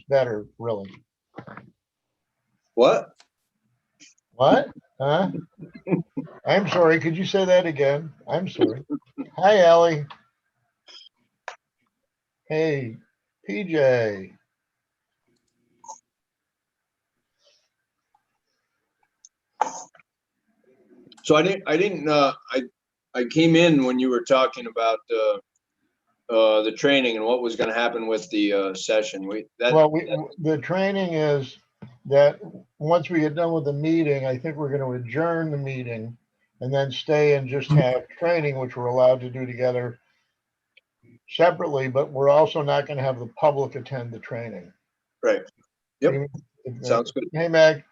better, really. What? What? Huh? I'm sorry. Could you say that again? I'm sorry. Hi, Allie. Hey, PJ. So I came in when you were talking about the training and what was going to happen with the session. The training is that once we get done with the meeting, I think we're going to adjourn the meeting and then stay and just have training, which we're allowed to do together separately, but we're also not going to have the public attend the training. Right. Yep. Sounds good. Hey, Meg.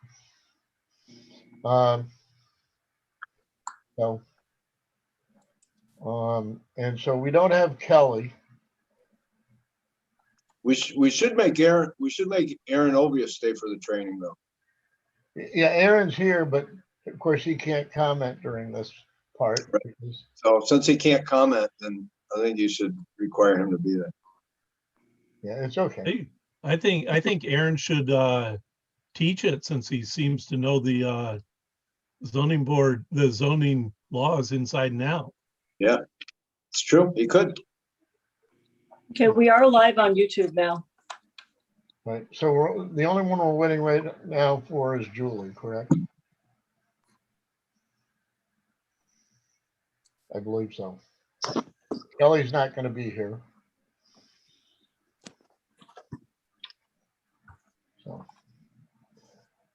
And so we don't have Kelly. We should make Aaron Ovia stay for the training though. Yeah, Aaron's here, but of course he can't comment during this part. Right. So since he can't comment, then I think you should require him to be there. Yeah, it's okay. I think Aaron should teach it, since he seems to know the zoning board, the zoning laws inside and out. Yeah, it's true. He could. Okay, we are live on YouTube now. Right. So the only one we're waiting right now for is Julie, correct? I believe so. Kelly's not going to be here. So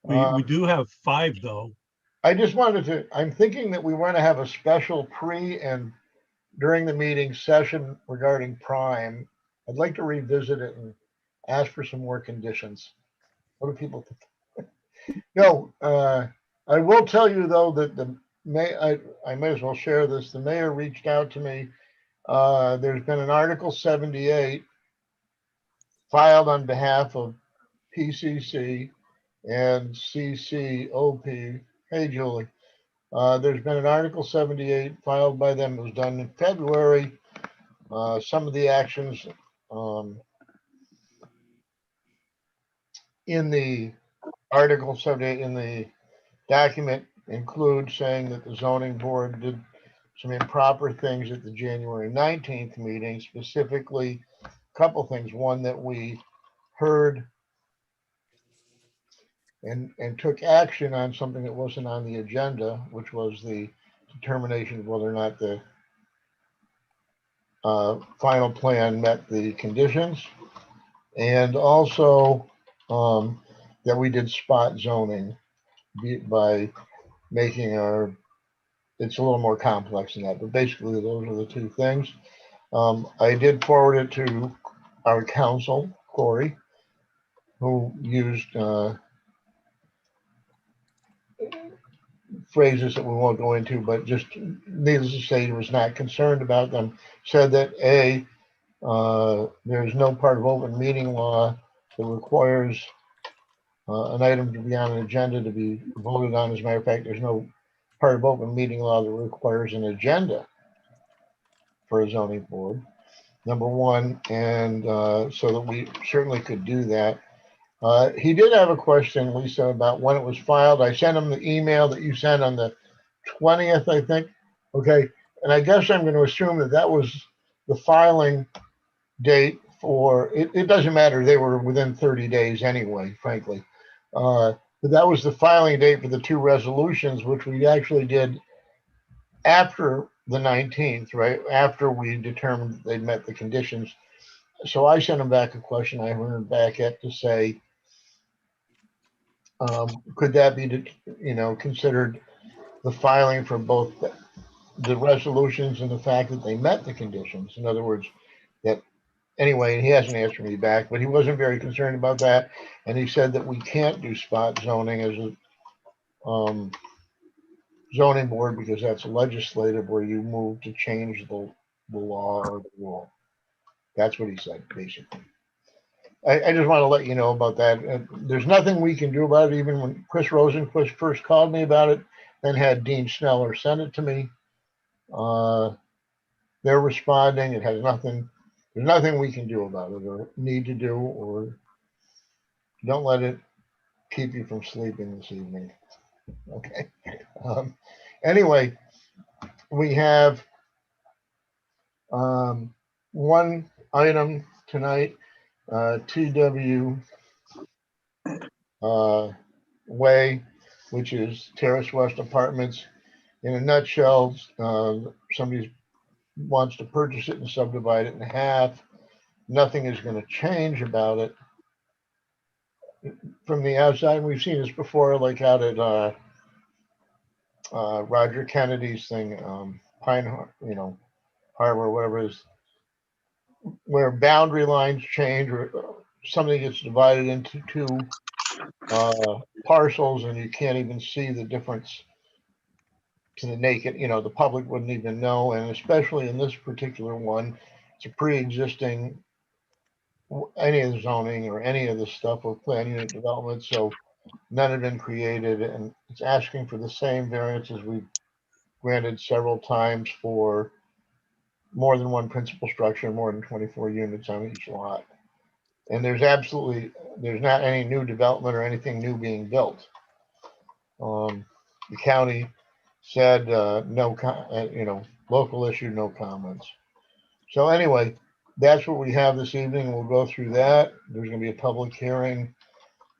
We do have 5 though. I just wanted to, I'm thinking that we want to have a special pre and during the meeting session regarding Prime. I'd like to revisit it and ask for some more conditions. What do people think? No, I will tell you though that I may as well share this. The mayor reached out to me. There's been an Article 78 filed on behalf of PCC and CCOP. Hey, Julie. There's been an Article 78 filed by them. It was done in February. Some of the actions in the Article 78 in the document include saying that the zoning board did some improper things at the January 19th meeting, specifically a couple things. One, that we heard and took action on something that wasn't on the agenda, which was the determination of whether or not the final plan met the conditions, and also that we did spot zoning by making it's a little more complex than that, but basically those are the 2 things. I did forward it to our counsel, Corey, who used phrases that we won't go into, but just needless to say, he was not concerned about them. Said that there's no part of open meeting law that requires an item to be on an agenda to be voted on. As a matter of fact, there's no part of open meeting law that requires an agenda for a zoning board, number one, and so that we certainly could do that. He did have a question, Lisa, about when it was filed. I sent him the email that you sent on the 20th, I think. Okay, and I guess I'm going to assume that was the filing date for, it doesn't matter, they were within 30 days anyway, frankly. But that was the filing date for the 2 resolutions, which we actually did after the 19th, right? After we determined that they met the conditions. So I sent him back a question. I haven't heard back yet to say, could that be, considered the filing for both the resolutions and the fact that they met the conditions? In other words, that anyway, he hasn't answered me back, but he wasn't very concerned about that. And he said that we can't do spot zoning as a zoning board because that's legislative, where you move to change the law or the rule. That's what he said, basically. I just want to let you know about that. There's nothing we can do about it. Even when Chris Rosenquist first called me about it, then had Dean Sneller send it to me. They're responding. It has nothing. There's nothing we can do about it or need to do, or Don't let it keep you from sleeping this evening. Okay. Anyway, we have one item tonight, TW Way, which is Terrace West Apartments. In a nutshell, somebody wants to purchase it and subdivide it in half. Nothing is going to change about it. From the outside, we've seen this before, like out at Roger Kennedy's thing, Harbor, whatever it is, where boundary lines change or something gets divided into two parcels and you can't even see the difference to the naked, the public wouldn't even know. And especially in this particular one, it's a pre-existing any of the zoning or any of the stuff with plan unit development. So none have been created, and it's asking for the same variances we've granted several times for more than one principal structure, more than 24 units on each lot. And there's not any new development or anything new being built. The county said local issue, no comments. So anyway, that's what we have this evening. We'll go through that. There's going to be a public hearing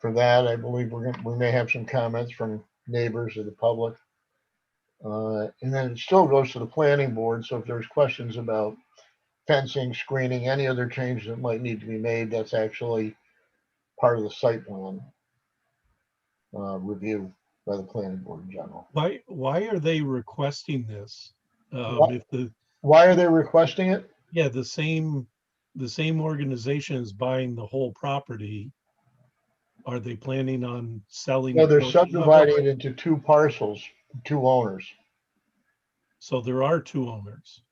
for that. I believe we may have some comments from neighbors of the public. And then it still goes to the planning board. So if there's questions about fencing, screening, any other changes that might need to be made, that's actually part of the site plan review by the planning board in general. Why are they requesting this? What? If Why are they requesting it? the same organization is buying the whole property, are they planning on selling? No, a they're portion of it? subdividing it into two parcels, two owners, So there are two owners.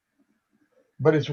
but it's